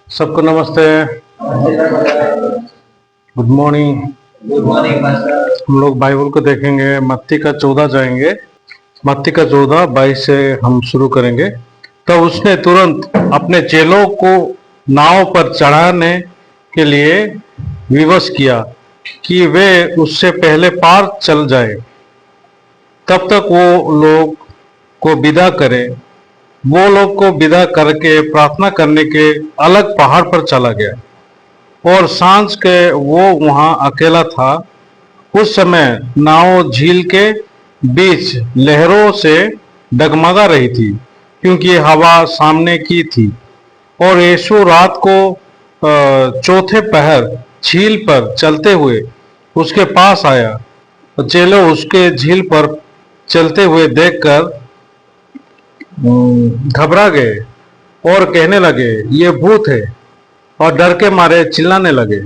सबको नमस्ते। Good morning. Good morning master. हम लोग बाइबल को देखेंगे, मत्ती का 14 जाएंगे। मत्ती का 14:22 से हम शुरू करेंगे। तब उसने तुरंत अपने चेलों को नाव पर चढ़ाने के लिए विवश किया कि वे उससे पहले पार चल जाए, तब तक वो लोग को विदा करे। वो लोग को विदा करके प्रार्थना करने के अलग पहाड़ पर चला गया, और सांझ के वो वहां अकेला था। उस समय नाव झील के बीच लहरों से डगमगा रही थी, क्योंकि हवा सामने की थी। और यीशु रात को चौथे पहर झील पर चलते हुए उसके पास आया। चेलों उसके झील पर चलते हुए देखकर घबरा गए और कहने लगे, ये भूत है, और डर के मारे चिल्लाने लगे।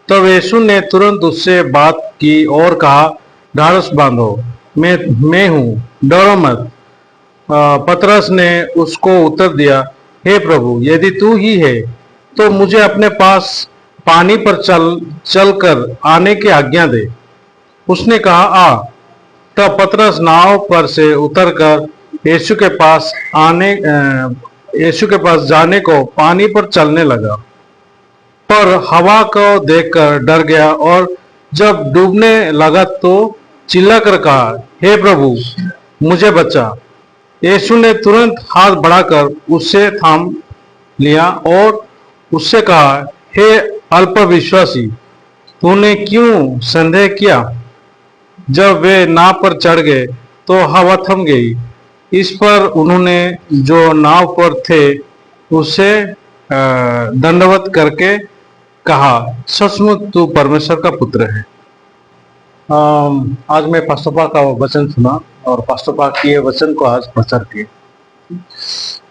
तब यीशु ने तुरंत उससे बात की और कहा, ढाढ़स बांधो, मैं हूँ, डरो मत। पतरस ने उसको उत्तर दिया, हे प्रभु, यदि तू ही है तो मुझे अपने पास पानी पर चलकर आने की आज्ञा दे। उसने कहा, आ। तब पतरस नाव पर से उतरकर यीशु के पास जाने को पानी पर चलने लगा, पर हवा को देखकर डर गया, और जब डूबने लगा तो चिल्लाकर कहा, हे प्रभु, मुझे बचा। यीशु ने तुरंत हाथ बढ़ाकर उससे थाम लिया और उससे कहा, हे अल्पविश्वासी, तूने क्यों संदेह किया। जब वे नाव पर चढ़ गए तो हवा थम गई। इस पर उन्होंने जो नाव पर थे उसे दंडवत करके कहा, सचमुच तू परमेश्वर का पुत्र है। आज मैं पास्टर पाक का वचन सुना, और पास्टर पाक ये वचन को आज प्रचार किए।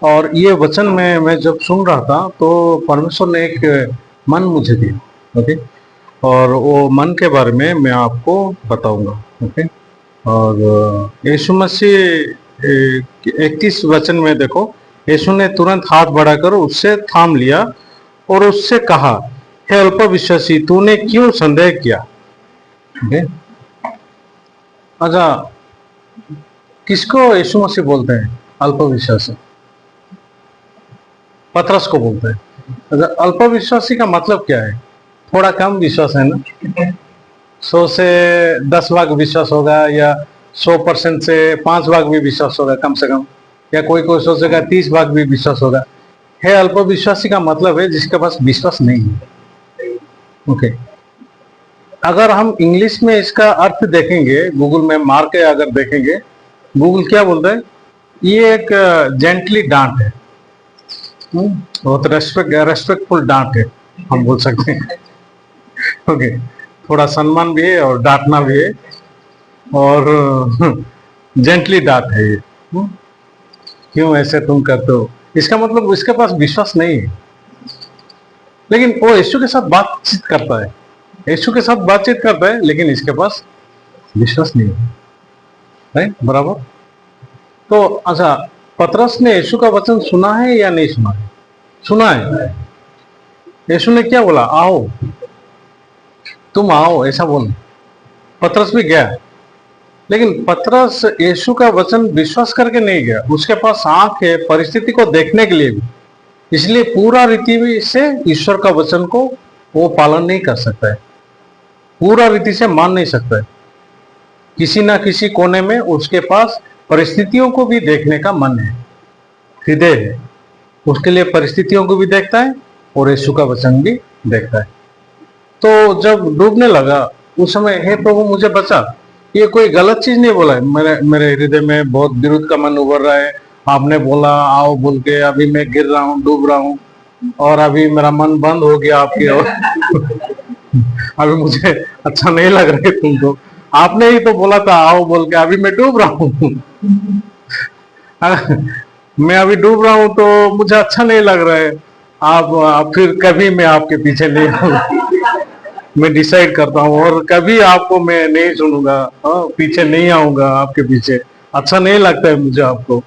और ये वचन में मैं जब सुन रहा था तो परमेश्वर ने एक मन मुझे दिया। ओके, और वो मन के बारे में मैं आपको बताऊंगा। ओके, और यीशु मसीह 31 वचन में देखो, यीशु ने तुरंत हाथ बढ़ाकर उससे थाम लिया और उससे कहा, हे अल्पविश्वासी, तूने क्यों संदेह किया। ओके, अच्छा, किसको यीशु मसीह बोलते हैं अल्पविश्वासी? पतरस को बोलते हैं। अच्छा, अल्पविश्वासी का मतलब क्या है? थोड़ा कम विश्वास है ना। 100 से 10 भाग विश्वास होगा, या 100% से 5 भाग भी विश्वास होगा कम से कम, या कोई कोई सोचेगा 30 भाग भी विश्वास होगा। है अल्पविश्वासी का मतलब है जिसके पास विश्वास नहीं है। ओके, अगर हम इंग्लिश में इसका अर्थ देखेंगे, गूगल में मार के अगर देखेंगे, गूगल क्या बोलता है, ये एक जेंटली डांट है, बहुत रेस्पेक्टफुल डांट है, हम बोल सकते हैं। ओके, थोड़ा सम्मान भी है और डांटना भी है, और जेंटली डांट है ये। क्यों ऐसे तुम करते हो, इसका मतलब इसके पास विश्वास नहीं है। लेकिन वो यीशु के साथ बातचीत करता है, यीशु के साथ बातचीत करता है, लेकिन इसके पास विश्वास नहीं है। बराबर। तो अच्छा, पतरस ने यीशु का वचन सुना है या नहीं सुना है? सुना है। यीशु ने क्या बोला, आओ, तुम आओ, ऐसा बोल। पतरस भी गया, लेकिन पतरस यीशु का वचन विश्वास करके नहीं गया। उसके पास आंख है परिस्थिति को देखने के लिए भी, इसलिए पूरा रीति से ईश्वर का वचन को वो पालन नहीं कर सकता है, पूरा रीति से मान नहीं सकता है। किसी ना किसी कोने में उसके पास परिस्थितियों को भी देखने का मन है, हृदय है, उसके लिए परिस्थितियों को भी देखता है और यीशु का वचन भी देखता है। तो जब डूबने लगा उस समय, हे प्रभु मुझे बचा, ये कोई गलत चीज नहीं बोला है। मेरे हृदय में बहुत विरोध का मन उभर रहा है। आपने बोला आओ बोल के, अभी मैं गिर रहा हूँ, डूब रहा हूँ, और अभी मेरा मन बंद हो गया आपकी ओर। अभी मुझे अच्छा नहीं लग रहा है तुमको, आपने ही तो बोला था आओ बोल के, अभी मैं डूब रहा हूँ। मैं अभी डूब रहा हूँ तो मुझे अच्छा नहीं लग रहा है। आप फिर कभी मैं आपके पीछे नहीं आऊंगा, मैं डिसाइड करता हूँ, और कभी आपको मैं नहीं सुनूंगा, पीछे नहीं आऊंगा आपके पीछे, अच्छा नहीं लगता है मुझे आपको।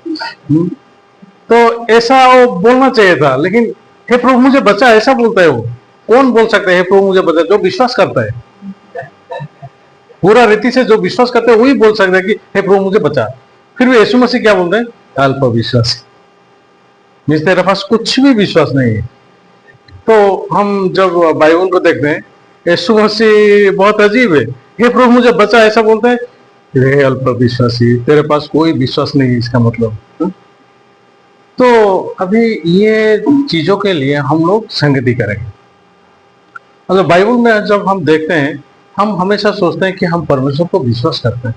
तो ऐसा वो बोलना चाहिए था, लेकिन हे प्रभु मुझे बचा, ऐसा बोलता है वो। कौन बोल सकता है हे प्रभु मुझे बचा? जो विश्वास करता है, पूरा रीति से जो विश्वास करते हैं वही बोल सकता है कि हे प्रभु मुझे बचा। फिर भी यीशु मसीह क्या बोलते हैं? अल्प विश्वासी, मीन्स तेरे पास कुछ भी विश्वास नहीं है। तो हम जब बाइबल को देखते हैं, यीशु मसीह बहुत अजीब है। हे प्रभु मुझे बचा ऐसा बोलते हैं, हे अल्प विश्वासी, तेरे पास कोई विश्वास नहीं है, इसका मतलब। तो अभी ये चीजों के लिए हम लोग संगति करेंगे। मतलब बाइबल में जब हम देखते हैं, हम हमेशा सोचते हैं कि हम परमेश्वर को विश्वास करते हैं,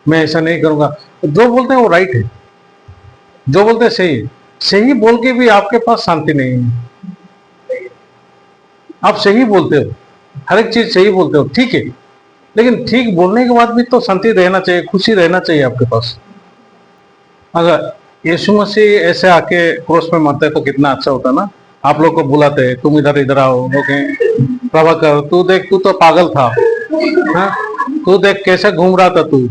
मैं ऐसा नहीं करूंगा। जो बोलते हैं वो राइट है, जो बोलते हैं सही है। सही बोल के भी आपके पास शांति नहीं है। आप सही बोलते हो, हर एक चीज सही बोलते हो, ठीक है, लेकिन ठीक बोलने के बाद भी तो शांति रहना चाहिए, खुशी रहना चाहिए आपके पास। अगर यीशु मसीह ऐसे आके क्रॉस पे मरते तो कितना अच्छा होता ना। आप लोग को बुलाते, तुम इधर इधर आओ, ओके प्रभाकर तू देख, तू तो पागल था, हाँ? तू देख कैसे घूम रहा था तू,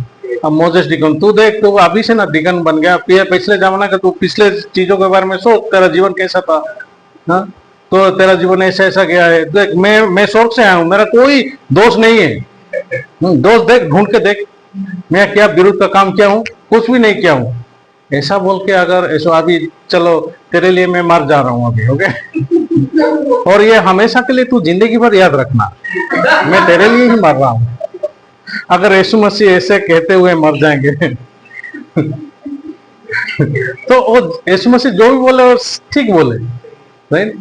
अब मोजेस डिकन तू देख, तू अभी से ना डिकन बन गया, पिछले जमाना का तू पिछले चीजों के बारे में सोच, तेरा जीवन कैसा था, हाँ? तो तेरा जीवन ऐसा ऐसा गया है, देख मैं स्वर्ग से आया हूँ, मेरा कोई दोष नहीं है। दोष देख, ढूंढ के देख, मैं क्या विरुद्ध का काम किया हूँ? कुछ भी नहीं किया हूँ। ऐसा बोल के अगर ऐसा अभी चलो तेरे लिए मैं मर जा रहा हूँ अभी, ओके, और ये हमेशा के लिए तू जिंदगी भर याद रखना, मैं तेरे लिए ही मर रहा हूँ। अगर यीशु मसीह ऐसे कहते हुए मर जाएंगे तो वो यीशु मसीह जो भी बोले वो ठीक बोले, राइट,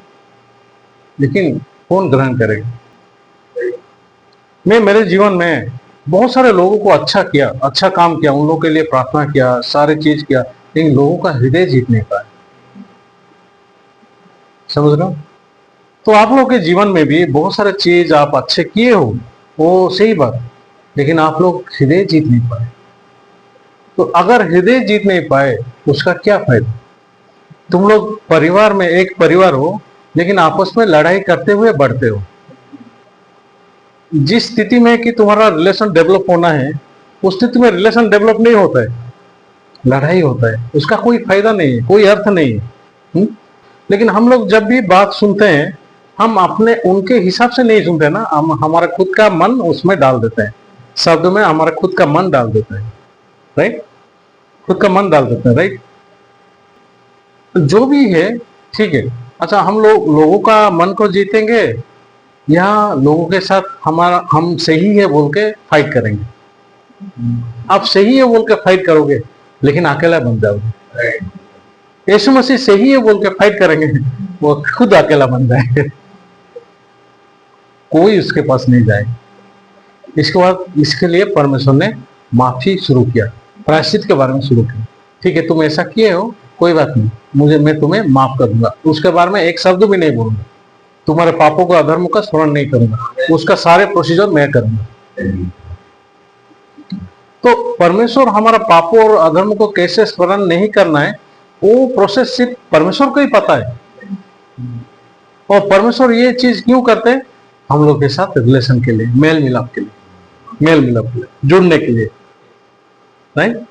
लेकिन कौन ग्रहण करेगा? मैं मेरे जीवन में बहुत सारे लोगों को अच्छा किया, अच्छा काम किया, उन लोगों के लिए प्रार्थना किया, सारे चीज किया, लेकिन लोगों का हृदय जीत नहीं पाया। समझ रहे हो? तो आप लोगों के जीवन में भी बहुत सारे चीज आप अच्छे किए हो, वो सही बात, लेकिन आप लोग हृदय जीत नहीं पाए। तो अगर हृदय जीत नहीं पाए उसका क्या फायदा? तुम लोग परिवार में एक परिवार हो, लेकिन आपस में लड़ाई करते हुए बढ़ते हो। जिस स्थिति में कि तुम्हारा रिलेशन डेवलप होना है, उस स्थिति में रिलेशन डेवलप नहीं होता है, लड़ाई होता है, उसका कोई फायदा नहीं है, कोई अर्थ नहीं है। लेकिन हम लोग जब भी बात सुनते हैं, हम अपने उनके हिसाब से नहीं सुनते ना, हम हमारा खुद का मन उसमें डाल देते हैं, शब्द में हमारा खुद का मन डाल देते हैं, राइट, खुद का मन डाल देते हैं, राइट। जो भी है ठीक है। अच्छा, हम लोगों का मन को जीतेंगे या लोगों के साथ हम सही है बोल के फाइट करेंगे? आप सही है बोल के फाइट करोगे लेकिन अकेला बन जाओगे। यीशु मसीह सही है बोल के फाइट करेंगे, वो खुद अकेला बन जाएंगे, कोई उसके पास नहीं जाएगा। इसके बाद इसके लिए परमेश्वर ने माफी शुरू किया, प्रायश्चित के बारे में शुरू किया। ठीक है, तुम ऐसा किए हो, कोई बात नहीं, मैं तुम्हें माफ कर दूंगा, उसके बारे में एक शब्द भी नहीं बोलूंगा, तुम्हारे पापों का अधर्म का स्मरण नहीं करूंगा, उसका सारे प्रोसीजर मैं करूंगा। तो परमेश्वर हमारा पापों और अधर्म को कैसे स्मरण नहीं करना है, वो प्रोसेस सिर्फ परमेश्वर को ही पता है। और परमेश्वर ये चीज क्यों करते हैं? हम लोग के साथ रिलेशन के लिए, मेल मिलाप के लिए, जुड़ने के लिए, राइट।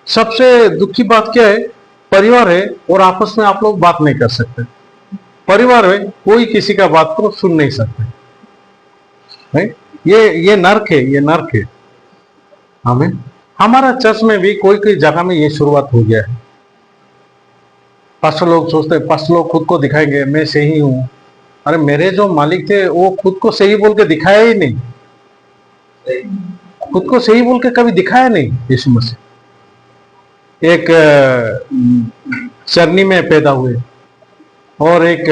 सबसे दुखी बात क्या है? परिवार है और आपस में आप लोग बात नहीं कर सकते। परिवार में कोई किसी का बात को सुन नहीं सकते, राइट। ये नर्क है, ये नर्क है। हमें हमारा चर्च में भी कोई जगह में ये शुरुआत हो गया है। पास्टर लोग सोचते हैं, पास्टर लोग खुद को दिखाएंगे मैं सही हूं। अरे मेरे जो मालिक थे वो खुद को सही बोल के दिखाया ही नहीं, खुद को सही बोल के कभी दिखाया नहीं। यीशु मसीह एक चरनी में पैदा हुए और एक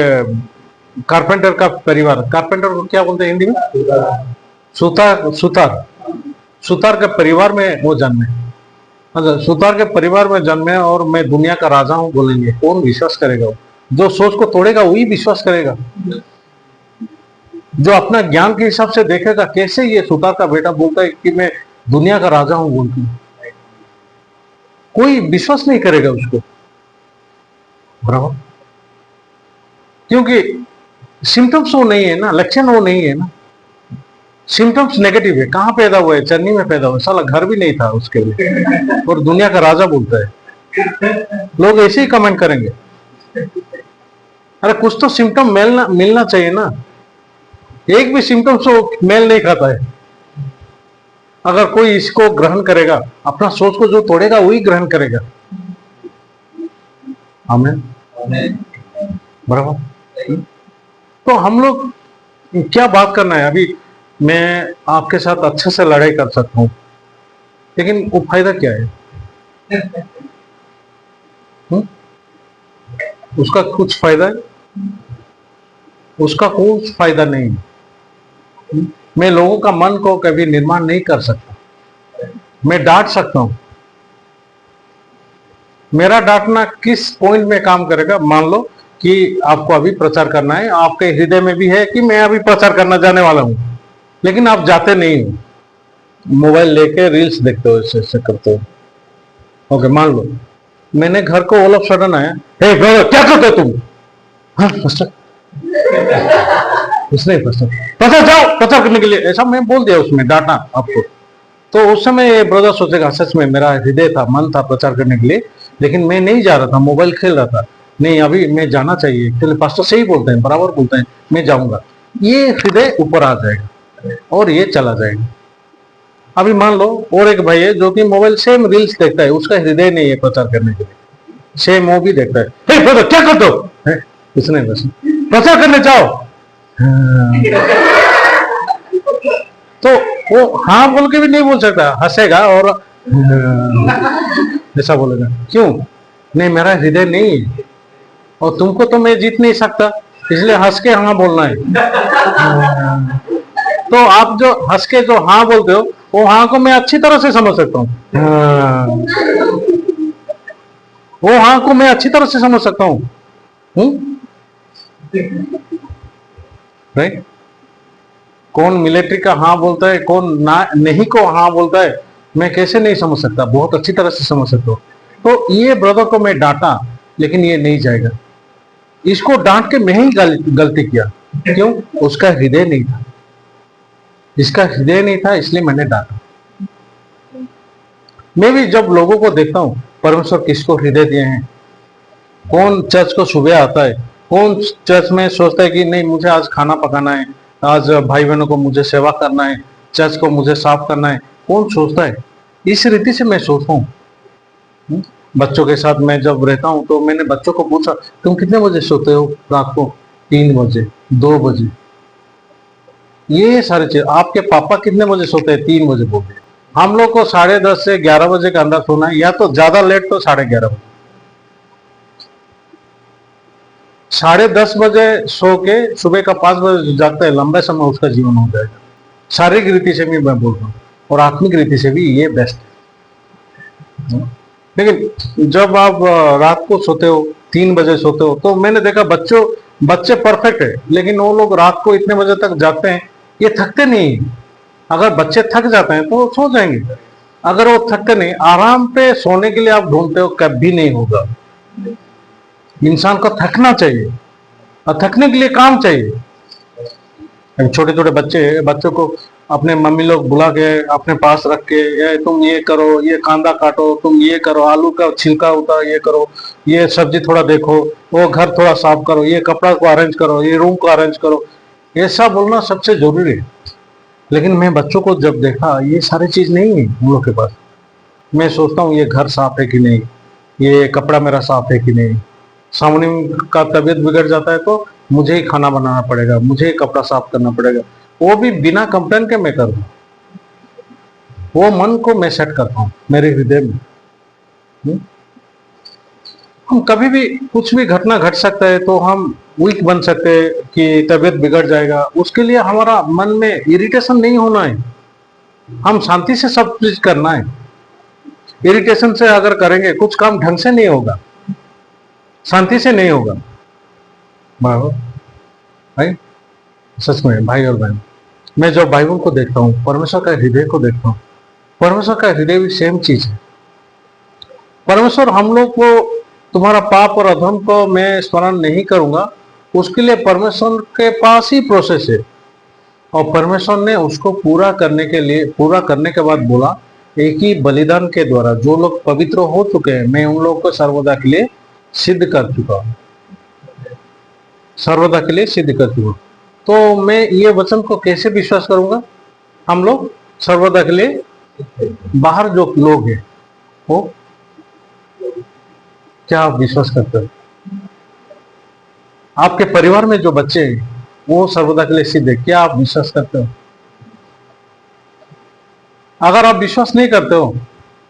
कारपेंटर का परिवार, कारपेंटर को क्या बोलते हैं हिंदी में? सुतार के परिवार में वो जन्मे। अच्छा, सुतार के परिवार में जन्मे और मैं दुनिया का राजा हूं बोलेंगे, कौन विश्वास करेगा? जो सोच को तोड़ेगा वही विश्वास करेगा। जो अपना ज्ञान के हिसाब से देखेगा, कैसे ये सुतार का बेटा बोलता है कि मैं दुनिया का राजा हूं बोलती हूँ, कोई विश्वास नहीं करेगा उसको, बराबर। क्योंकि सिम्टम्स वो नहीं है ना, लक्षण वो नहीं है ना, सिम्टम्स नेगेटिव है। कहाँ पैदा हुआ है? चन्नी में पैदा हुआ, साला घर भी नहीं था उसके लिए, और दुनिया का राजा बोलता है। लोग ऐसे ही कमेंट करेंगे। अरे कुछ तो सिम्टम मिलना चाहिए ना। एक भी सिम्टम तो मेल नहीं खाता है। अगर कोई इसको ग्रहण करेगा, अपना सोच को जो तोड़ेगा वही ग्रहण करेगा। आमीन। बराबर। तो हम लोग क्या बात करना है अभी। मैं आपके साथ अच्छे से लड़ाई कर सकता हूं, लेकिन वो फायदा क्या है? हुँ? उसका कुछ फायदा है? उसका कुछ फायदा नहीं है। मैं लोगों का मन को कभी निर्माण नहीं कर सकता। मैं डांट सकता हूं। मेरा डांटना किस पॉइंट में काम करेगा? मान लो कि आपको अभी प्रचार करना है, आपके हृदय में भी है कि मैं अभी प्रचार करना जाने वाला हूं, लेकिन आप जाते नहीं हो। मोबाइल लेके रील्स देखते हो, ऐसे ऐसे करते हो। ओके, मान लो मैंने घर को ऑल ऑफ सडन आया, हे ब्रदर क्या करते हो तुम? हाँ पास्टर, कुछ नहीं पास्टर, प्रचार जाओ प्रचार करने के लिए, ऐसा मैं बोल दिया, उसमें डांटा आपको। तो उस समय ये ब्रदर सोचेगा सच में मेरा हृदय था, मन था प्रचार करने के लिए, लेकिन मैं नहीं जा रहा था, मोबाइल खेल रहा था। नहीं, अभी मैं जाना चाहिए, चलिए पास्टर सही बोलते हैं, बराबर बोलते हैं, मैं जाऊंगा। ये हृदय ऊपर आ जाएगा और ये चला जाएगा। अभी मान लो और एक भाई है जो कि मोबाइल सेम रील्स देखता है, उसका हृदय नहीं है प्रचार करने के लिए, सेम वो भी देखता है, हे ब्रदर क्या करते हो? कुछ नहीं, बस प्रचार करने जाओ। हाँ। तो वो हाँ बोल के भी नहीं बोल सकता, हंसेगा और ऐसा बोलेगा। क्यों? नहीं, मेरा हृदय नहीं है और तुमको तो मैं जीत नहीं सकता, इसलिए हंस के हाँ बोलना है। तो आप जो हंस के जो हाँ बोलते हो, वो हाँ को मैं अच्छी तरह से समझ सकता हूँ। वो हाँ को मैं अच्छी तरह से समझ सकता हूँ। राइट? कौन मिलिट्री का हाँ बोलता है, कौन ना नहीं को हाँ बोलता है, मैं कैसे नहीं समझ सकता? बहुत अच्छी तरह से समझ सकता हूँ। तो ये ब्रदर को मैं डांटा, लेकिन ये नहीं जाएगा। इसको डांट के मैं ही गलती किया। क्यों? उसका हृदय नहीं था। इसका हृदय नहीं था, इसलिए मैंने डांटा। मैं भी जब लोगों को देखता हूँ, परमेश्वर किसको हृदय दिए हैं, कौन चर्च को सुबह आता है, कौन चर्च में सोचता है कि नहीं मुझे आज खाना पकाना है, आज भाई बहनों को मुझे सेवा करना है, चर्च को मुझे साफ करना है, कौन सोचता है? इस रीति से मैं सोचता हूँ। बच्चों के साथ मैं जब रहता हूँ तो मैंने बच्चों को पूछा, तुम कितने बजे सोते हो रात को? 3 बजे, 2 बजे। ये सारी चीज। आपके पापा कितने बजे सोते हैं? 3 बजे बोलते। हम लोग को 10:30 से 11 बजे के अंदर सोना है, या तो ज्यादा लेट तो 11:30 बजे। 10:30 बजे सो के सुबह का 5 बजे जागता है, लंबे समय उसका जीवन हो जाएगा। शारीरिक रीति से भी मैं बोल रहा हूँ और आत्मिक रीति से भी ये बेस्ट है। लेकिन जब आप रात को सोते हो, 3 बजे सोते हो, तो मैंने देखा बच्चे परफेक्ट है, लेकिन वो लोग रात को इतने बजे तक जागते हैं, ये थकते नहीं। अगर बच्चे थक जाते हैं तो सो जाएंगे, अगर वो थकते नहीं, आराम पे सोने के लिए आप ढूंढते हो, कभी नहीं होगा। इंसान को थकना चाहिए और थकने के लिए काम चाहिए। छोटे छोटे बच्चों को अपने मम्मी लोग बुला के अपने पास रख के, ये तुम ये करो, ये कांदा काटो, तुम ये करो, आलू का छिलका उतारो, ये करो, ये सब्जी थोड़ा देखो, वो घर थोड़ा साफ करो, ये कपड़ा को अरेंज करो, ये रूम को अरेंज करो, ऐसा बोलना सबसे जरूरी है। लेकिन मैं बच्चों को जब देखा, ये सारी चीज नहीं है उन लोग के पास। मैं सोचता हूँ ये घर साफ है कि नहीं, ये कपड़ा मेरा साफ है कि नहीं। सामने का तबीयत बिगड़ जाता है तो मुझे ही खाना बनाना पड़ेगा, मुझे ही कपड़ा साफ करना पड़ेगा, वो भी बिना कंप्लेन के मैं करूँ। वो मन को मैं सेट करता हूँ मेरे हृदय में। हम कभी भी कुछ भी घटना घट सकता है तो हम वीक बन सकते हैं कि तबीयत बिगड़ जाएगा। उसके लिए हमारा मन में इरिटेशन नहीं होना है, हम शांति से सब चीज करना है। इरिटेशन से अगर करेंगे कुछ काम ढंग से नहीं होगा, शांति से नहीं होगा। बराबर भाई, सच में भाई और बहन, मैं जब बाइबल को देखता हूँ, परमेश्वर का हृदय को देखता हूँ, परमेश्वर का हृदय भी सेम चीज है। परमेश्वर हम लोग को, तुम्हारा पाप और अधर्म को मैं स्मरण नहीं करूंगा, उसके लिए परमेश्वर के पास ही प्रोसेस है। और परमेश्वर ने उसको पूरा करने के बाद बोला, एक ही बलिदान के द्वारा जो लोग पवित्र हो चुके हैं, मैं उन लोगों को सर्वदा के लिए सिद्ध कर चुका हूं। सर्वदा के लिए सिद्ध कर चुका हूं। तो मैं ये वचन को कैसे विश्वास करूंगा? हम लोग सर्वदा के लिए बाहर जो लोग हैं वो क्या आप विश्वास करते हो? आपके परिवार में जो बच्चे हैं वो सर्वदा के लिए सिद्ध है, क्या आप विश्वास करते हो? अगर आप विश्वास नहीं करते हो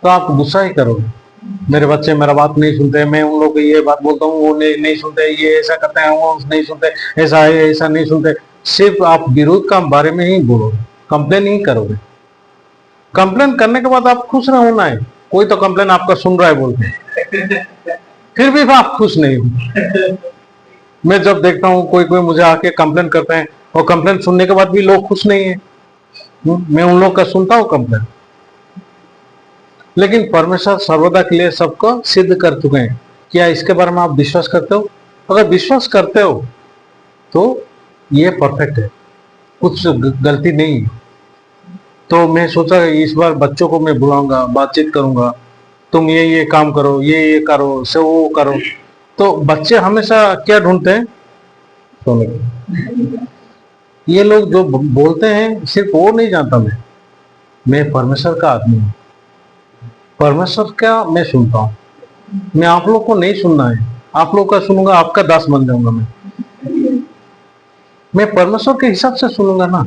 तो आप गुस्सा ही करोगे, मेरे बच्चे मेरा बात नहीं सुनते, मैं उन लोगों को ये बात बोलता हूँ वो नहीं सुनते, ये ऐसा करते हैं वो नहीं सुनते, ऐसा है ऐसा नहीं सुनते। सिर्फ आप विरोध का बारे में ही बोलोगे, कंप्लेन ही करोगे। कंप्लेन करने के बाद आप खुश ना होना है, कोई तो कंप्लेन आपका सुन रहा है बोल के, फिर भी आप खुश नहीं हो। मैं जब देखता हूँ कोई कोई मुझे आके कंप्लेन करते हैं और कंप्लेन सुनने के बाद भी लोग खुश नहीं है, मैं उन लोग का सुनता हूँ कंप्लेन। लेकिन परमेश्वर सर्वदा के लिए सबको सिद्ध कर चुके हैं। क्या इसके बारे में आप विश्वास करते हो? अगर विश्वास करते हो तो ये परफेक्ट है, कुछ गलती नहीं है। तो मैं सोचा इस बार बच्चों को मैं बुलाऊंगा, बातचीत करूंगा, तुम ये काम करो, ये करो, से वो करो। तो बच्चे हमेशा क्या ढूंढते हैं? सोने को। ये लोग जो बोलते हैं सिर्फ वो नहीं जानता मैं परमेश्वर का आदमी हूँ, परमेश्वर का मैं सुनता हूँ। मैं आप लोग को नहीं सुनना है, आप लोग का सुनूंगा, आपका दास बन जाऊंगा मैं परमेश्वर के हिसाब से सुनूंगा ना।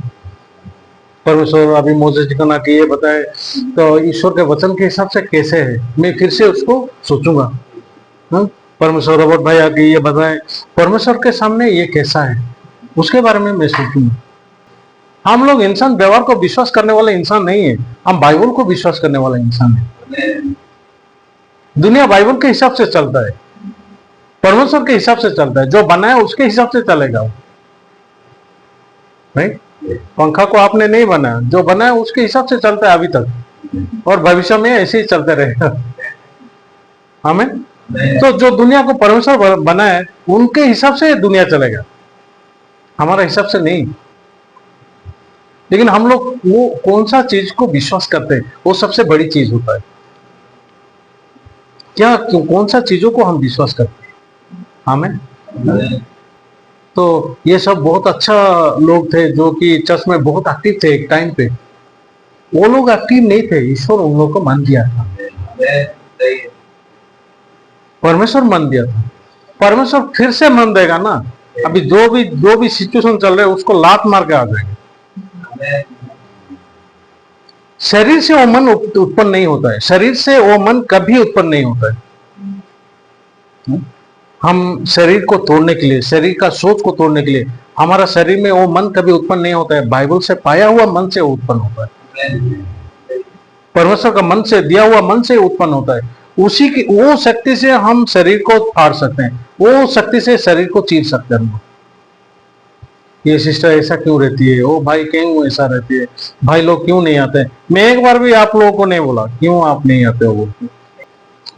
परमेश्वर अभी मोसेस जी को ना कि ये बताए तो ईश्वर के वचन के हिसाब से कैसे है, मैं फिर से उसको सोचूंगा। हाँ? परमेश्वर रॉबर्ट भाई आके ये बताए परमेश्वर के सामने ये कैसा है, उसके बारे में मैं सोचूंगा। हम लोग इंसान व्यवहार को विश्वास करने वाले इंसान नहीं है, हम बाइबल को विश्वास करने वाले इंसान है। दुनिया बाइबल के हिसाब से चलता है, परमेश्वर के हिसाब से चलता है, जो बनाया उसके हिसाब से चलेगा वो। नहीं, पंखा को आपने नहीं बनाया, जो बनाया उसके हिसाब से चलता है अभी तक, और भविष्य में ऐसे ही चलते रहेगा। हमें तो जो दुनिया को परमेश्वर बनाया उनके हिसाब से दुनिया चलेगा, हमारा हिसाब से नहीं। लेकिन हम लोग वो कौन सा चीज को विश्वास करते हैं वो सबसे बड़ी चीज होता है। क्या कौन सा चीजों को हम विश्वास करते हैं? हमें तो ये सब बहुत अच्छा लोग थे जो कि चर्च में बहुत एक्टिव थे। एक टाइम पे वो लोग एक्टिव नहीं थे, ईश्वर उन लोगों को मान दिया था, परमेश्वर मान दिया था। परमेश्वर फिर से मान देगा ना, अभी जो भी सिचुएशन चल रहा है उसको लात मार के आ जाएगा। शरीर से वो मन उत्पन्न नहीं होता है, शरीर से वो मन कभी उत्पन्न नहीं होता है। हम शरीर को तोड़ने के लिए, शरीर का सोच को तोड़ने के लिए, हमारा शरीर में वो मन कभी उत्पन्न नहीं होता है, बाइबल से पाया हुआ मन से उत्पन्न होता है, परमेश्वर का मन से दिया हुआ मन से उत्पन्न होता है। उसी की वो शक्ति से हम शरीर को फाड़ सकते हैं, वो शक्ति से शरीर को चीर सकते हैं। ये सिस्टर ऐसा क्यों रहती है, ओ भाई क्यों ऐसा रहती है, भाई लोग क्यों नहीं आते? मैं एक बार भी आप लोगों को नहीं बोला क्यों आप नहीं आते हो।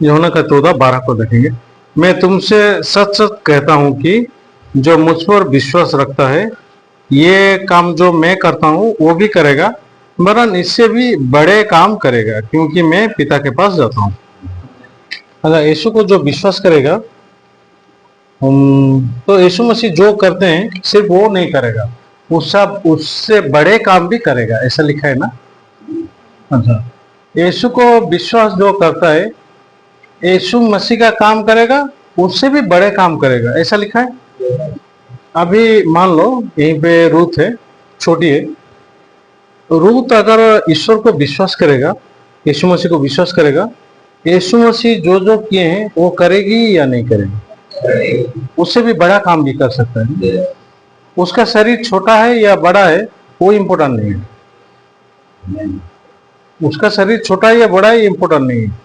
यूहन्ना का 14:12 को देखेंगे, मैं तुमसे सच सच कहता हूं कि जो मुझ पर विश्वास रखता है ये काम जो मैं करता हूं वो भी करेगा, वरन इससे भी बड़े काम करेगा, क्योंकि मैं पिता के पास जाता हूं। अगर यीशु को जो विश्वास करेगा, तो यीशु मसीह जो करते हैं सिर्फ वो नहीं करेगा, उससे बड़े काम भी करेगा, ऐसा लिखा है ना। अच्छा, यीशु को विश्वास जो करता है यीशु मसीह का काम करेगा, उससे भी बड़े काम करेगा, ऐसा लिखा है। अभी मान लो यहीं पे रूथ है, छोटी है, रूथ अगर ईश्वर को विश्वास करेगा, यीशु मसीह को विश्वास करेगा, यीशु मसीह जो जो किए हैं वो करेगी या नहीं करेगी? उससे भी बड़ा काम भी कर सकता है। उसका शरीर छोटा है या बड़ा है वो इम्पोर्टेंट नहीं है, उसका शरीर छोटा है या बड़ा है इम्पोर्टेंट नहीं है।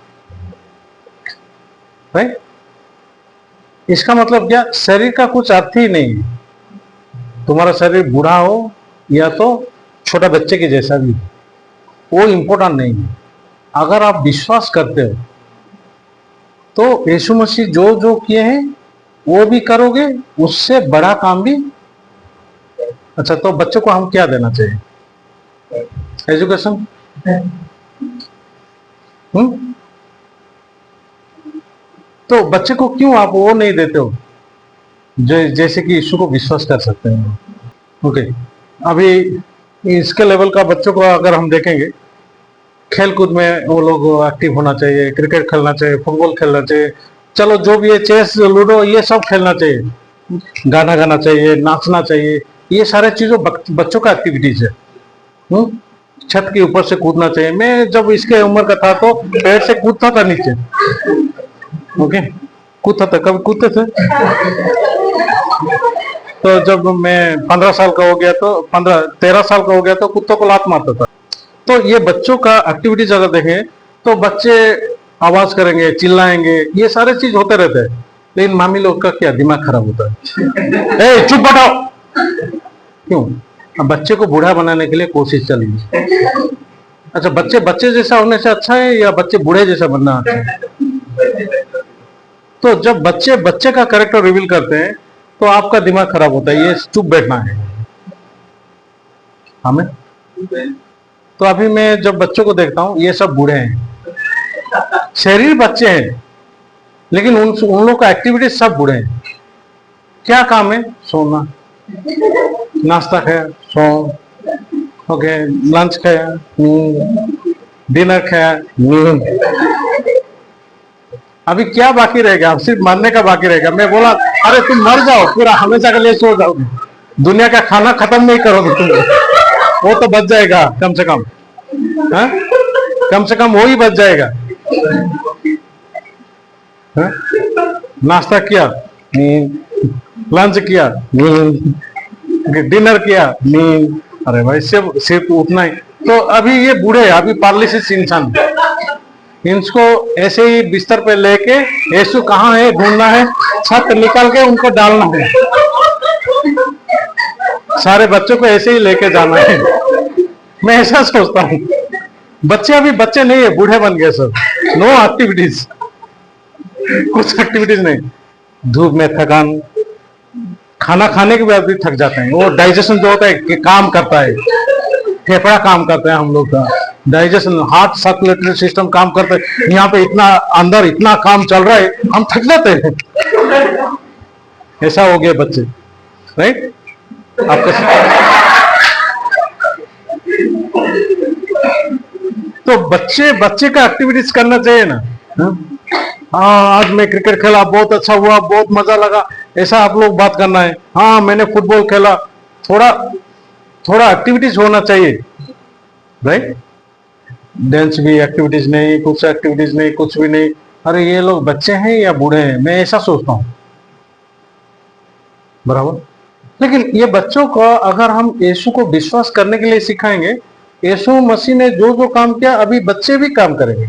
राइट? इसका मतलब क्या, शरीर का कुछ अर्थ ही नहीं है। तुम्हारा शरीर बूढ़ा हो या तो छोटा बच्चे के जैसा भी, वो इम्पोर्टेंट नहीं है। अगर आप विश्वास करते हो तो यीशु मसीह जो जो किए हैं वो भी करोगे, उससे बड़ा काम भी। अच्छा, तो बच्चों को हम क्या देना चाहिए? एजुकेशन। तो बच्चे को क्यों आप वो नहीं देते हो? जो जैसे कि यीशु को विश्वास कर सकते हैं। ओके, अभी इसके लेवल का बच्चों को अगर हम देखेंगे, खेल कूद में वो लोग एक्टिव होना चाहिए, क्रिकेट खेलना चाहिए, फुटबॉल खेलना चाहिए, चलो जो भी है, चेस, लूडो, ये सब खेलना चाहिए, गाना गाना चाहिए, नाचना चाहिए, ये सारे चीजों बच्चों का एक्टिविटीज है। छत के ऊपर से कूदना चाहिए। मैं जब इसके उम्र का था तो पेड़ से कूदता था नीचे। ओके, कूदता था, कभी कूदते थे। तो जब मैं 15 साल का हो गया तो 13 साल का हो गया तो कुत्तों को लात मारता था। तो ये बच्चों का एक्टिविटीज अगर देखें तो बच्चे आवाज करेंगे, चिल्लाएंगे, ये सारे चीज होते रहते हैं। लेकिन मामी लोग का क्या दिमाग खराब होता है, ए चुप बैठो। क्यों? अब बच्चे को बूढ़ा बनाने के लिए कोशिश चल रही है। अच्छा, बच्चे बच्चे जैसा होने से अच्छा है या बच्चे बूढ़े जैसा बनना अच्छा है? तो जब बच्चे बच्चे का कैरेक्टर रिवील करते हैं तो आपका दिमाग खराब होता है, ये चुप बैठना है हमें। तो अभी मैं जब बच्चों को देखता हूँ, ये सब बूढ़े हैं, शरीर बच्चे हैं, लेकिन उन लोग का एक्टिविटी सब बूढ़े हैं। क्या काम है? सोना, नाश्ता खाया, सो, ओके, लंच खाया, डिनर खाया, अभी क्या बाकी रहेगा? अब सिर्फ मरने का बाकी रहेगा। मैं बोला, अरे तुम मर जाओ, पूरा हमेशा के लिए सो जाओगे, दुनिया का खाना खत्म नहीं करोगे तुम, वो तो बच जाएगा कम से कम। हा? कम से कम वो ही बच जाएगा। हा? नाश्ता किया, लंच किया, डिनर किया, नींद। अरे भाई, सिर्फ उतना ही। तो अभी ये बूढ़े, अभी पैरालिसिस इंसान, इनको ऐसे ही बिस्तर पे लेके यीशु कहाँ है ढूंढना है, छत निकाल के उनको डालना है, सारे बच्चों को ऐसे ही लेके जाना है। मैं ऐसा सोचता हूँ, बच्चे अभी बच्चे नहीं है, बूढ़े बन गए सब। नो एक्टिविटीज, कुछ एक्टिविटीज नहीं, धूप में थकान, खाना खाने के बाद भी थक जाते हैं। वो डाइजेशन जो होता है कि काम करता है, फेफड़ा काम करता है हम लोग का, डाइजेशन, हार्ट सर्कुलेटरी सिस्टम काम करता है। यहाँ पे इतना अंदर इतना काम चल रहा है, हम थक जाते हैं। ऐसा हो गया बच्चे, राइट? तो बच्चे का एक्टिविटीज करना चाहिए ना। हाँ, आज मैं क्रिकेट खेला, बहुत अच्छा हुआ, बहुत मजा लगा, ऐसा आप लोग बात करना है। हाँ, मैंने फुटबॉल खेला, थोड़ा थोड़ा एक्टिविटीज होना चाहिए, राइट? डांस भी एक्टिविटीज नहीं, कुछ एक्टिविटीज नहीं, कुछ भी नहीं। अरे ये लोग बच्चे हैं या बूढ़े हैं? मैं ऐसा सोचता हूँ, बराबर। लेकिन ये बच्चों को अगर हम यीशु को विश्वास करने के लिए सिखाएंगे, यीशु मसीह ने जो जो काम किया अभी बच्चे भी काम करेंगे।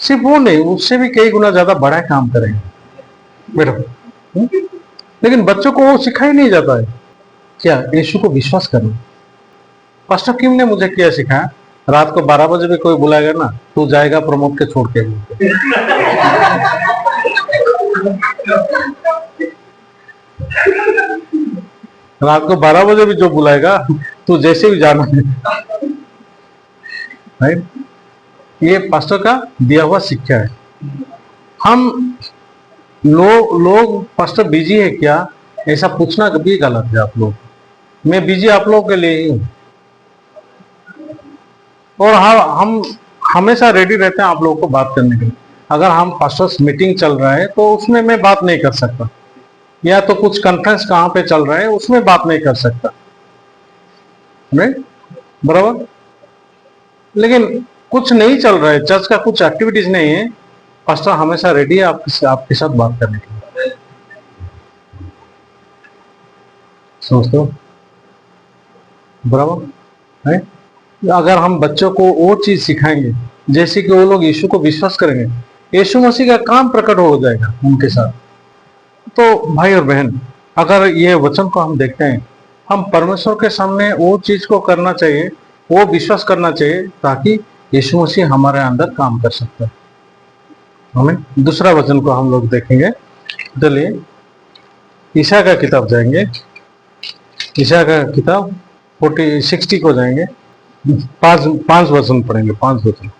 सिर्फ वो नहीं, उससे भी कई गुना ज्यादा बड़ा काम करेंगे बेटा। लेकिन बच्चों को वो सिखाई नहीं जाता है क्या यीशु को विश्वास करना। पास्टर किम ने मुझे क्या सिखाया, रात को 12 बजे भी कोई बुलाएगा ना, तू जाएगा प्रमोद के छोड़ के। रात को 12 बजे भी जो बुलाएगा, तू जैसे भी जाना है, राइट? ये पास्टर का दिया हुआ शिक्षा है। हम लोग पास्टर बिजी है क्या, ऐसा पूछना कभी गलत है आप लोग। मैं बिजी आप लोगों के लिए ही हूँ, और हम हमेशा रेडी रहते हैं आप लोगों को बात करने के लिए। अगर हम पास्टर्स मीटिंग चल रहा है तो उसमें मैं बात नहीं कर सकता, या तो कुछ कॉन्फ्रेंस कहाँ पे चल रहा है उसमें बात नहीं कर सकता, राइट? बराबर। लेकिन कुछ नहीं चल रहा है, चर्च का कुछ एक्टिविटीज नहीं है, पास्टर हमेशा रेडी है आपके साथ बात करने के लिए। समझते हो? बराबर है। अगर हम बच्चों को वो चीज सिखाएंगे जैसे कि वो लोग यीशु को विश्वास करेंगे, यीशु मसीह का काम प्रकट हो जाएगा उनके साथ। तो भाई और बहन, अगर ये वचन को हम देखते हैं, हम परमेश्वर के सामने वो चीज को करना चाहिए, वो विश्वास करना चाहिए, ताकि यीशु मसीह हमारे अंदर काम कर सकता है। हमें दूसरा वचन को हम लोग देखेंगे। चलिए ईशा का किताब जाएंगे, ईशा का किताब 60 को जाएंगे, पांच वचन पढ़ेंगे, 5 वचन।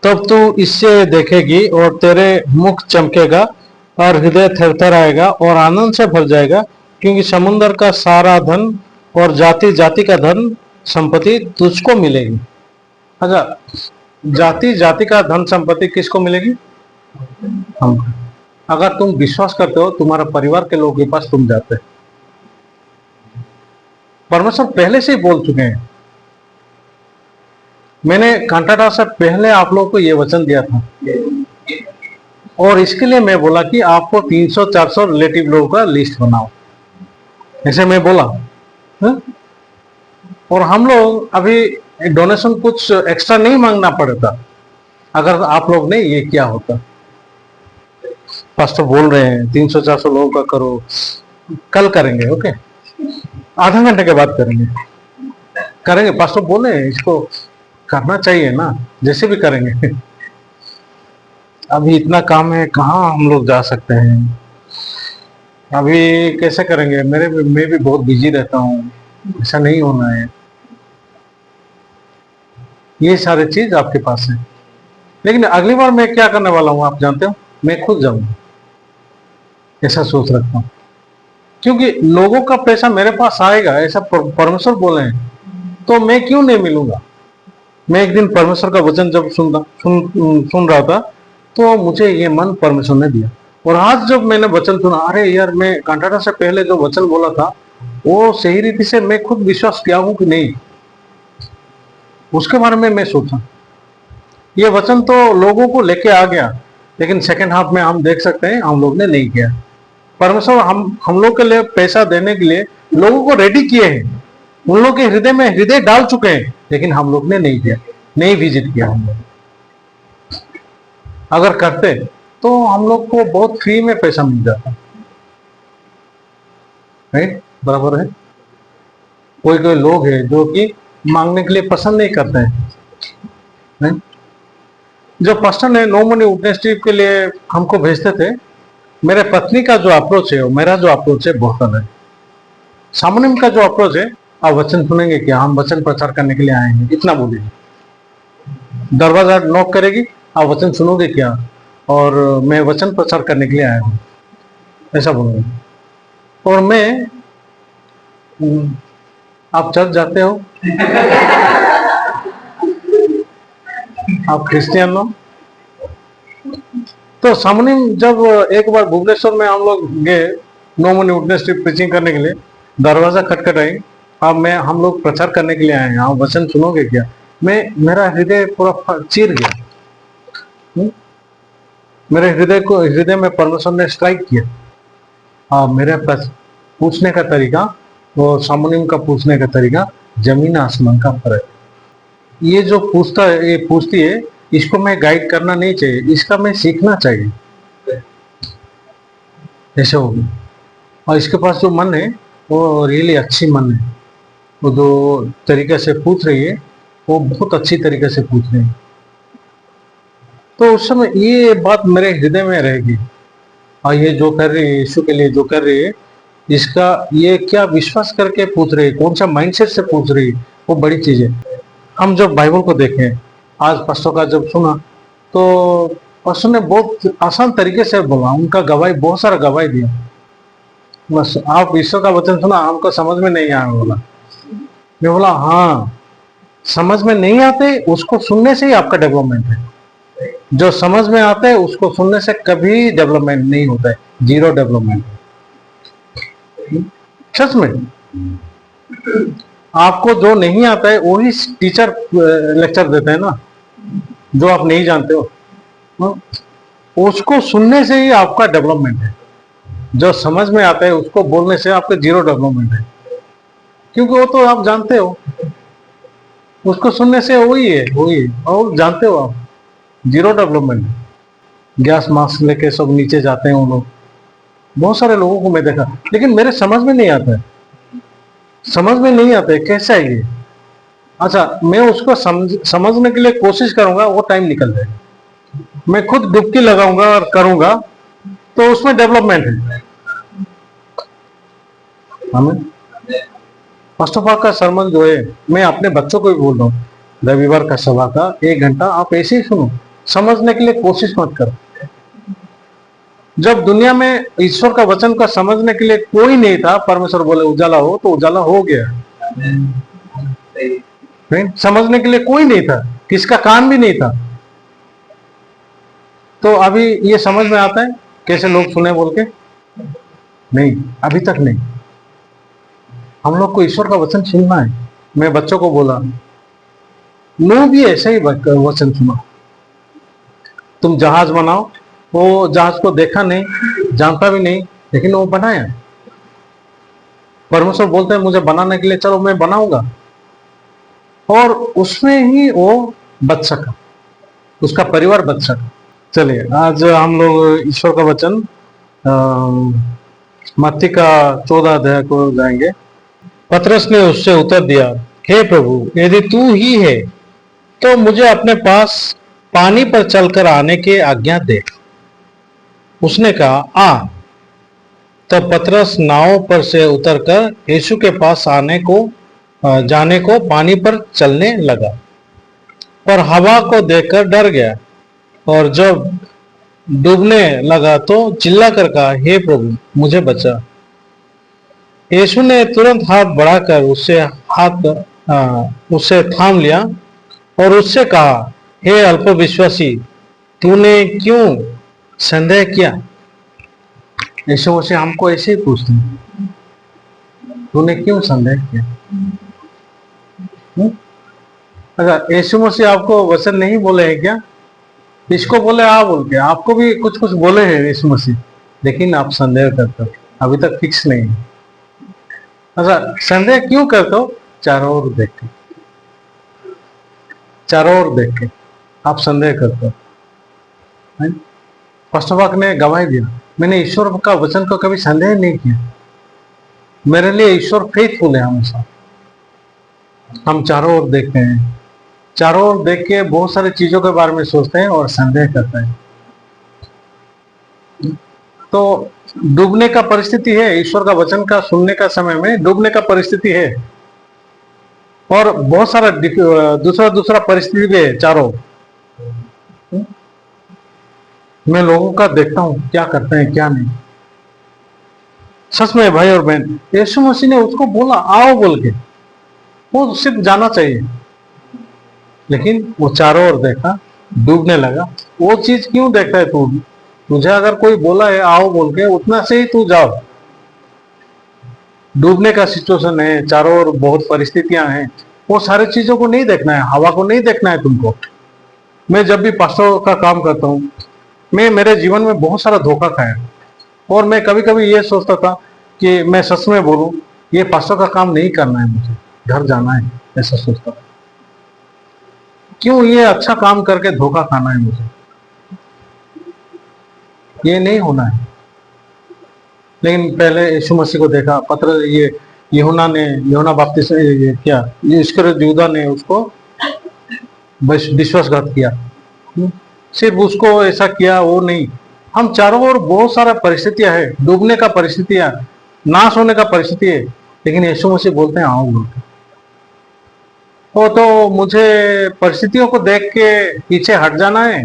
तब तू इससे देखेगी और तेरे मुख चमकेगा और हृदय थरथराएगा और आनंद से भर जाएगा, क्योंकि समुद्र का सारा धन और जाति जाति का धन संपत्ति तुझको मिलेगी। अच्छा, जाति जाति का धन संपत्ति किसको मिलेगी? हम। अगर तुम विश्वास करते हो, तुम्हारा परिवार के लोगों के पास तुम जाते हो। परमेश्वर पहले से ही बोल चुके हैं। मैंने कांटाटा से पहले आप लोगों को यह वचन दिया था, और इसके लिए मैं बोला कि आपको 300-400 रिलेटिव लोगों का लिस्ट बनाओ, ऐसे मैं बोला है? और हम लोग अभी डोनेशन कुछ एक्स्ट्रा नहीं मांगना पड़ता अगर आप लोग ने ये किया होता। पास्टर बोल रहे हैं 300-400 लोगों का करो, कल करेंगे, ओके, आधा घंटे के बाद करेंगे। पास्टर बोले इसको करना चाहिए ना, जैसे भी करेंगे। अभी इतना काम है, कहाँ हम लोग जा सकते हैं, अभी कैसे करेंगे, मैं भी बहुत बिजी रहता हूँ, ऐसा नहीं होना है। ये सारे चीज आपके पास है, लेकिन अगली बार मैं क्या करने वाला हूँ आप जानते हो? मैं खुद जाऊंगा, ऐसा सोच रखता हूँ, क्योंकि लोगों का पैसा मेरे पास आएगा, ऐसा परमेश्वर बोले हैं, तो मैं क्यों नहीं मिलूंगा। मैं एक दिन परमेश्वर का वचन जब सुन रहा था, तो मुझे ये मन परमेश्वर ने दिया, और आज जब मैंने वचन सुना, अरे यार, मैं कांटाटा से पहले जो वचन बोला था वो सही रीति से मैं खुद विश्वास किया हूं कि नहीं, उसके बारे में मैं सोचा। ये वचन तो लोगों को लेके आ गया, लेकिन सेकंड हाफ में हम देख सकते हैं हम लोग ने नहीं किया। परमेश्वर हम लोग के लिए पैसा देने के लिए लोगों को रेडी किए हैं, उन लोग के हृदय में हृदय डाल चुके हैं, लेकिन हम लोग ने नहीं किया, नहीं विजिट किया हम लोग। अगर करते तो हम लोग को बहुत फ्री में पैसा मिल जाता, राइट? बराबर है। कोई कोई लोग हैं जो कि मांगने के लिए पसंद नहीं करते हैं, नहीं? जो पास्टर ने नो मनी विटनेस ट्रिप के लिए हमको भेजते थे, मेरे पत्नी का जो अप्रोच है और मेरा जो अप्रोच है बहुत अलग है। सामने का जो अप्रोच है, आप वचन सुनेंगे क्या, हम वचन प्रचार करने के लिए आए हैं, इतना बोलेगी। दरवाजा नॉक करेगी, आप वचन सुनोगे क्या, और मैं वचन प्रचार करने के लिए आया हूँ, ऐसा बोलूंगी। और मैं, आप चर्च जाते हो, आप क्रिश्चियन हो, तो सामने जब एक बार भुवनेश्वर में हम लोग गए no money witness trip preaching करने के लिए, दरवाजा खटखटाई, हम लोग प्रचार करने के लिए आए हैं, आप वचन सुनोगे क्या, मेरा हृदय पूरा चीर गया। मेरे हृदय में परमेश्वर ने स्ट्राइक किया। मेरे पूछने का तरीका और सामुनिम का पूछने का तरीका जमीन आसमान का फर्क। ये जो पूछती है, इसको मैं गाइड करना नहीं चाहिए, इसका मैं सीखना चाहिए, ऐसे होगी। और इसके पास जो मन है वो रियली अच्छी मन है, वो जो तरीके से पूछ रही है वो बहुत अच्छी तरीके से पूछ रही है। तो उस समय ये बात मेरे हृदय में रहेगी, और ये जो कर रही है, यीशु के लिए जो कर रही है, इसका ये क्या विश्वास करके पूछ रही है, कौन सा माइंडसेट से पूछ रही है, वो बड़ी चीज है। हम जब बाइबल को देखें, आज पास्टर का जब सुना, तो पास्टर ने बहुत आसान तरीके से बोला, उनका गवाही, बहुत सारा गवाही दिया। बस आप ईश्वर का वचन सुना, हमको समझ में नहीं आया, बोला। मैं बोला हाँ, समझ में नहीं आते उसको सुनने से ही आपका डेवलपमेंट है, जो समझ में आता है उसको सुनने से कभी डेवलपमेंट नहीं होता है, जीरो डेवलपमेंट। सच में आपको जो नहीं आता है वही टीचर लेक्चर देते हैं ना, जो आप नहीं जानते हो, उसको सुनने से ही आपका डेवलपमेंट है। जो समझ में आता है उसको बोलने से आपका जीरो डेवलपमेंट है, क्योंकि वो तो आप जानते हो, उसको सुनने से वही है, और जानते हो आप, जीरो डेवलपमेंट। गैस मास्क लेके सब नीचे जाते हैं वो लोग, बहुत सारे लोगों को मैं देखा, लेकिन मेरे समझ में नहीं आता है, कैसा है ये। अच्छा, मैं उसको समझने के लिए कोशिश करूंगा, वो टाइम निकल जाएगा। मैं खुद डुबकी लगाऊंगा और करूंगा, तो उसमें डेवलपमेंट है। हमें मुस्तफा का सरमन जो है, मैं अपने बच्चों को भी बोल रहा हूँ, रविवार का सभा का 1 घंटा आप ऐसे ही सुनो, समझने के लिए कोशिश मत करो। जब दुनिया में ईश्वर का वचन को समझने के लिए कोई नहीं था, परमेश्वर बोले उजाला हो तो उजाला हो गया। नहीं, समझने के लिए कोई नहीं था, किसका कान भी नहीं था। तो अभी ये समझ में आता है कैसे लोग सुने बोल के? नहीं, अभी तक नहीं। हम लोग को ईश्वर का वचन सुनना है। मैं बच्चों को बोला, नूह भी ऐसे ही वचन सुना। तुम जहाज बनाओ, वो जहाज को देखा नहीं, जानता भी नहीं, लेकिन वो बनाया। परमेश्वर बोलते हैं मुझे बनाने के लिए, चलो मैं बनाऊंगा, और उसमें ही वो बच सका, उसका परिवार बच सका। चलिए आज हम लोग ईश्वर का वचन मत्ती का 14 अध्याय को जाएंगे। पतरस ने उससे उत्तर दिया, हे प्रभु, यदि तू ही है तो मुझे अपने पास पानी पर चलकर आने की आज्ञा दे। उसने कहा, आ। तब पतरस नाव पर से उतरकर यीशु के पास जाने को पानी पर चलने लगा, पर हवा को देखकर डर गया, और जब डूबने लगा तो चिल्लाकर कहा, हे प्रभु, मुझे बचा। यीशु ने तुरंत हाथ बढ़ाकर उससे थाम लिया और उससे कहा, हे अल्पविश्वासी, तूने क्यों संदेह किया? यीशु मसीह हमको ऐसे ही पूछते हैं, तूने क्यों संदेह किया? अगर यीशु मसीह आपको वचन नहीं बोले हैं क्या? इसको बोले आ बोल के, आपको भी कुछ कुछ बोले हैं यीशु मसीह, लेकिन आप संदेह करते हो, अभी तक फिक्स नहीं है। अच्छा, संदेह क्यों करते हो? चारों ओर देख के, चारों ओर देख के आप संदेह करते हो। पस्तवाक ने गवाही दिया, मैंने ईश्वर का वचन को कभी संदेह नहीं किया, मेरे लिए ईश्वर फेथफुल है हमेशा। हम चारों ओर देखते हैं, चारों ओर देख के बहुत सारी चीजों के बारे में सोचते हैं और संदेह करते हैं। तो डूबने का परिस्थिति है, ईश्वर का वचन का सुनने का समय में डूबने का परिस्थिति है, और बहुत सारा दूसरा परिस्थिति भी है चारों। मैं लोगों का देखता हूं क्या करते हैं क्या नहीं। सच में भाई और बहन, यीशु मसीह ने उसको बोला आओ बोल के, वो सिर्फ जाना चाहिए, लेकिन वो चारों ओर देखा, डूबने लगा। वो चीज क्यों देखता है तू? तुझे अगर कोई बोला है आओ बोल के, उतना से ही तू जाओ। डूबने का सिचुएशन है, चारों ओर बहुत परिस्थितियां हैं, वो सारी चीजों को नहीं देखना है, हवा को नहीं देखना है तुमको। मैं जब भी पास्टर का काम करता हूँ, मैं मेरे जीवन में बहुत सारा धोखा खाया, और मैं कभी कभी ये सोचता था कि मैं सच में बोलूं, ये पास्टर का काम नहीं करना है, मुझे घर जाना है, ऐसा सोचता था। क्यों ये अच्छा काम करके धोखा खाना है मुझे? ये नहीं होना है। लेकिन पहले यीशु मसीह को देखा, यूहन्ना बपतिस्मा, ये क्या इस्करियोत यूदा ने उसको विश्वासघात किया। सिर्फ उसको ऐसा किया वो नहीं, हम चारों ओर बहुत सारा परिस्थितियां है, डूबने का परिस्थितियां, नाश होने का परिस्थिति है, लेकिन यीशु मसीह बोलते हैं आओ बोलते। वो तो मुझे परिस्थितियों को देख के पीछे हट जाना है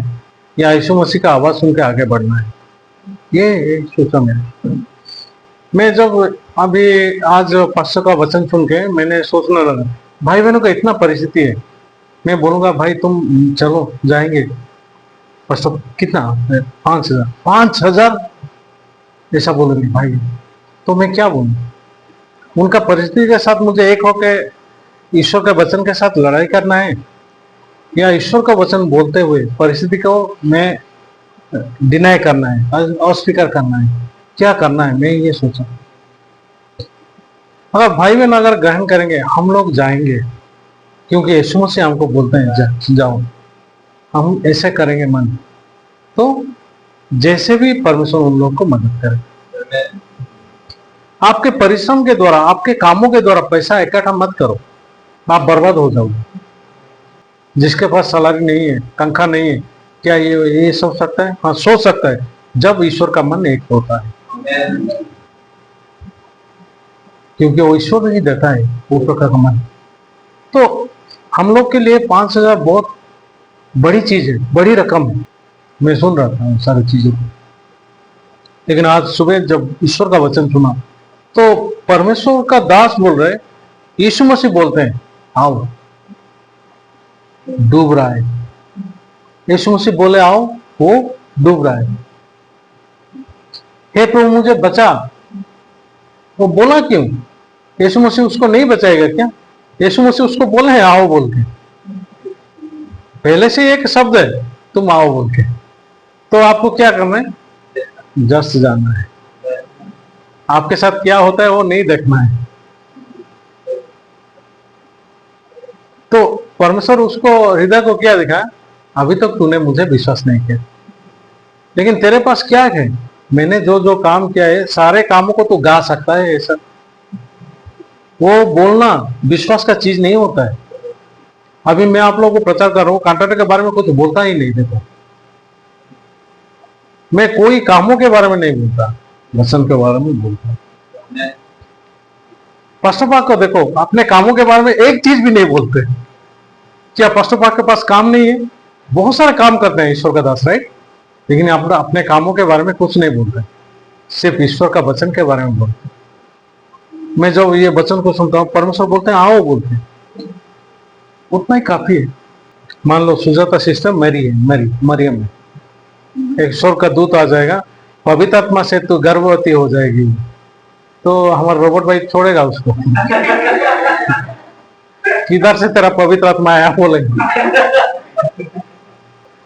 या यीशु मसीह का आवाज सुन के आगे बढ़ना है, ये सोचा मैं जब अभी आज पास्टर का वचन सुन के मैंने सोचने लगा, भाई बहनों का इतना परिस्थिति है, मैं बोलूंगा भाई तुम चलो जाएंगे, पास्टर कितना 5,000 ऐसा बोलेंगे भाई, तो मैं क्या बोलूं? उनका परिस्थिति के साथ मुझे एक होके ईश्वर के वचन के साथ लड़ाई करना है, या ईश्वर का वचन बोलते हुए परिस्थिति को मैं डिनाई करना है, अस्वीकार करना है, क्या करना है? मैं ये सोचा। अगर भाई बहन अगर ग्रहण करेंगे, हम लोग जाएंगे, क्योंकि यीशु मसीह हमको बोलते हैं जाओ, हम ऐसे करेंगे मन, तो जैसे भी परमेश्वर उन लोगों को मदद करे। आपके परिश्रम के द्वारा, आपके कामों के द्वारा पैसा इकट्ठा मत करो, आप बर्बाद हो जाओगे। जिसके पास सैलरी नहीं है, तनख्वाह नहीं है, क्या ये सोच सकता है? हाँ, सोच सकता है, जब ईश्वर का मन एक होता है, क्योंकि वो ईश्वर ही देता है वो प्रकार का मन। तो हम लोग के लिए 5,000 बहुत बड़ी चीज है, बड़ी रकम है। मैं सुन रहा था सारी चीजों को, लेकिन आज सुबह जब ईश्वर का वचन सुना तो परमेश्वर का दास बोल रहे, यीशु मसीह बोलते हैं आओ, डूब रहा है। यीशु मसीह बोले आओ, वो डूब रहा है। हे प्रभु मुझे बचा, वो बोला क्यों? यीशु मसीह उसको नहीं बचाएगा क्या? यीशु मसीह उसको बोले हैं आओ बोल के, पहले से एक शब्द है तुम आओ बोल के। तो आपको क्या करना है? जस्ट जाना है। आपके साथ क्या होता है वो नहीं देखना है। तो परमेश्वर उसको हृदय को क्या दिखा, अभी तक तूने मुझे विश्वास नहीं किया, लेकिन तेरे पास क्या है? मैंने जो जो काम किया है सारे कामों को तू गा सकता है। ऐसा वो बोलना विश्वास का चीज नहीं होता है। अभी मैं आप लोगों को प्रचार कर रहा हूँ, कॉन्ट्रैक्टर के बारे में कुछ बोलता ही नहीं। देखो मैं कोई कामों के बारे में नहीं बोलता, वचन के बारे में बोलता। पास्टर पाक को देखो, अपने कामों के बारे में एक चीज भी नहीं बोलते। क्या पास्टर पाक के पास काम नहीं है? बहुत सारे काम करते हैं ईश्वर का दास, राइट? लेकिन अपने कामों के बारे में कुछ नहीं बोलते, सिर्फ ईश्वर का वचन के बारे में बोलते। मैं जब ये वचन को सुनता हूँ, परमेश्वर बोलते हैं आओ बोलते हैं, उतना ही काफी है। मान लो सुजाता सिस्टर मरियम है, एक ईश्वर का दूत आ जाएगा, पवित्र आत्मा से तू गर्भवती हो जाएगी, तो हमारा रोबोट भाई छोड़ेगा उसको? किधर से तेरा पवित्र आत्मा आया बोलेंगे?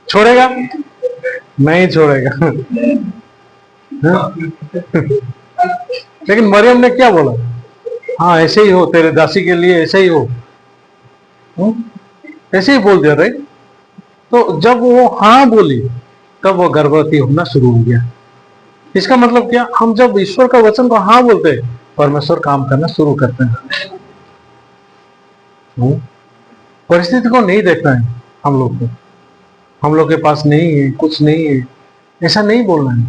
छोड़ेगा? नहीं छोड़ेगा। लेकिन मरियम ने क्या बोला? हाँ ऐसे ही हो, तेरे दासी के लिए ऐसे ही हो। ऐसे ही बोल दिया, राइट? तो जब वो हाँ बोली तब वो गर्भवती होना शुरू हो गया। इसका मतलब क्या? हम जब ईश्वर का वचन को हाँ बोलते हैं, परमेश्वर काम करना शुरू करते हैं। परिस्थिति को नहीं देखना है हम लोग को, हम लोग के पास नहीं है, कुछ नहीं है, ऐसा नहीं बोलना है।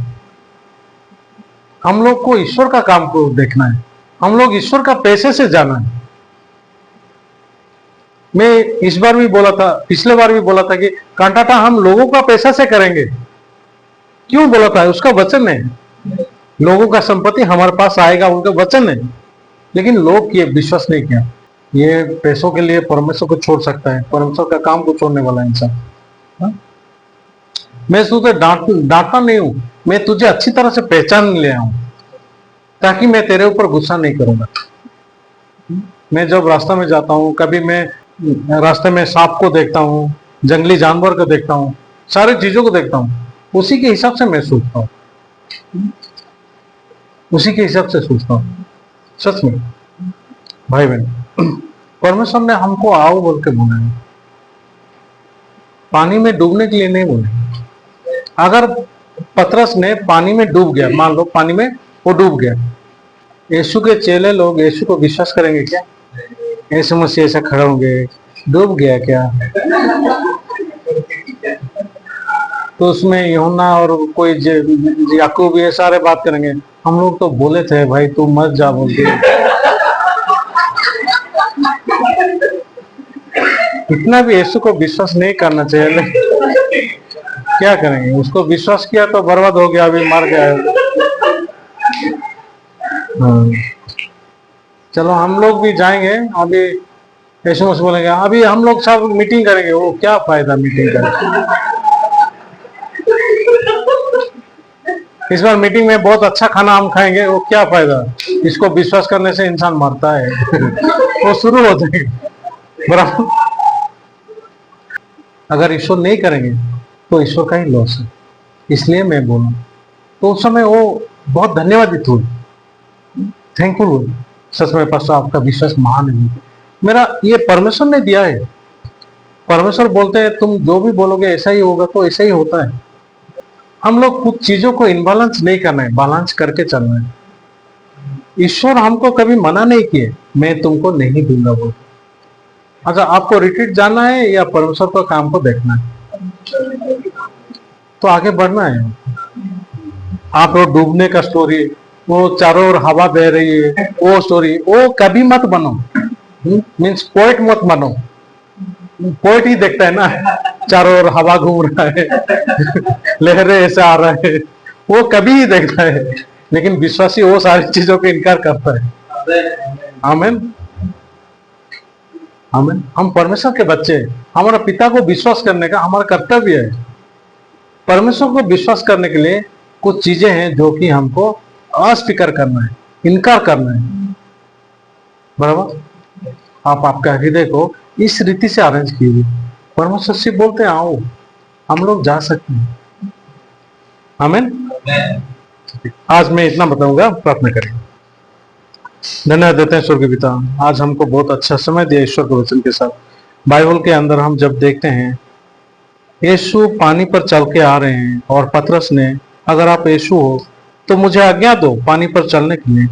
हम लोग को ईश्वर का काम को देखना है। हम लोग ईश्वर का पैसे से जाना है। मैं इस बार भी बोला था, पिछले बार भी बोला था कि कांटाटा हम लोगों का पैसा से करेंगे। क्यों बोला था? उसका वचन है, लोगों का संपत्ति हमारे पास आएगा, उनका वचन है। लेकिन लोग ये विश्वास नहीं किया। ये पैसों के लिए परमेश्वर को छोड़ सकता है, परमेश्वर का काम को छोड़ने वाला इंसान। मैं तुझे डांटता नहीं हूं, मैं तुझे अच्छी तरह से पहचान ले आऊं ताकि मैं तेरे ऊपर गुस्सा नहीं करूंगा। मैं जब रास्ता में जाता हूं, कभी मैं रास्ते में सांप को देखता हूं, जंगली जानवर को देखता हूं, सारी चीजों को देखता हूं, उसी के हिसाब से मैं सोचता हूं, उसी के हिसाब से सोचता हूं। सच में भाई बहन, परमेश्वर ने हमको आओ बोल के बोला है, पानी में डूबने के लिए नहीं बोले। अगर पतरस ने पानी में डूब गया, मान लो पानी में वो डूब गया, यीशु के चेले लोग यीशु को विश्वास करेंगे क्या? यीशु मसीह ऐसा खड़े होंगे, डूब गया क्या? तो उसमें यूहन्ना और कोई याकूब ये सारे बात करेंगे, हम लोग तो बोले थे भाई तू मत जा बोल के। इतना भी यीशु को विश्वास नहीं करना चाहिए। क्या करेंगे? उसको विश्वास किया तो बर्बाद हो गया, अभी मर गया है। चलो हम लोग भी जाएंगे, अभी यीशु मसीह बोलेंगे अभी हम लोग सब मीटिंग करेंगे। वो क्या फायदा मीटिंग करेंगे? इस बार मीटिंग में बहुत अच्छा खाना हम खाएंगे, वो क्या फायदा? इसको विश्वास करने से इंसान मरता है। वो शुरू हो जाएगा, बराबर। अगर ईश्वर नहीं करेंगे तो ईश्वर का ही लॉस है। इसलिए मैं बोलूं तो उस समय वो बहुत धन्यवादित हुए, थैंकफुल हुए। सच में पास्टर आपका विश्वास महान है, मेरा ये परमेश्वर ने दिया है। परमेश्वर बोलते हैं तुम जो भी बोलोगे ऐसा ही होगा, तो ऐसा ही होता है। हम लोग कुछ चीजों को इनबैलेंस नहीं करना है, बैलेंस करके चलना है। ईश्वर हमको कभी मना नहीं किए मैं तुमको नहीं दूंगा बोल। अच्छा आपको रिट्रीट जाना है या परमेश्वर का काम को देखना है, तो आगे बढ़ना है। आप वो डूबने का स्टोरी, वो चारों ओर हवा बह रही है वो स्टोरी, वो कभी मत बनो। मीन्स पोएट मत बनो। पोइट ही देखता है ना, चारों ओर हवा घूम रहा है, लहरें ऐसे आ रहा है, वो कभी ही देखता है। लेकिन विश्वासी वो सारी चीजों को इनकार करता है। आमीन, आमीन। हम परमेश्वर के बच्चे, हमारा पिता को विश्वास करने का हमारा कर्तव्य है। परमेश्वर को विश्वास करने के लिए कुछ चीजें हैं जो कि हमको अस्वीकार करना है, इनकार करना है। बराबर। आप आपका हृदय को इस रीति से अरेंज कीजिए। परमेश्वर से बोलते हैं आओ, हम लोग जा सकते हैं। आमीन। आज मैं इतना बताऊंगा, प्रार्थना करें। धन्यवाद देते हैं स्वर्गीय पिता, आज हमको बहुत अच्छा समय दिया ईश्वर के वचन के साथ। बाइबल के अंदर हम जब देखते हैं यीशु पानी पर चल के आ रहे हैं और पतरस ने, अगर आप यीशु हो तो मुझे आज्ञा दो पानी पर चलने के लिए।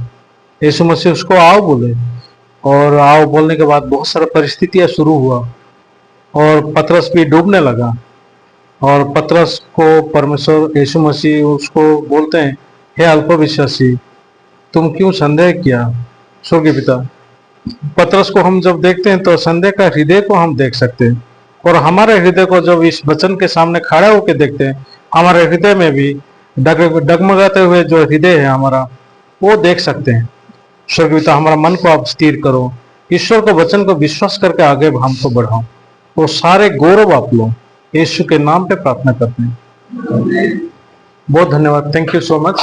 यीशु मसीह उसको आओ बोले, और आओ बोलने के बाद बहुत सारा परिस्थितियां शुरू हुआ और पतरस भी डूबने लगा। और पतरस को परमेश्वर यीशु मसीह उसको बोलते हैं, हे अल्पविश्वासी, तुम क्यों संदेह किया। स्वर्गीय पिता, पतरस को हम जब देखते हैं तो संदेह का हृदय को हम देख सकते हैं, और हमारे हृदय को जब इस वचन के सामने खड़ा होकर देखते हैं, हमारे हृदय में भी डगमगाते हुए जो हृदय है हमारा, वो देख सकते हैं। स्वर्गीय पिता, हमारा मन को आप स्थिर करो, ईश्वर के वचन को विश्वास करके आगे हमको बढ़ाओ, वो सारे गौरव आप लो। यीशु के नाम पे प्रार्थना करते हैं। बहुत धन्यवाद, थैंक यू सो मच।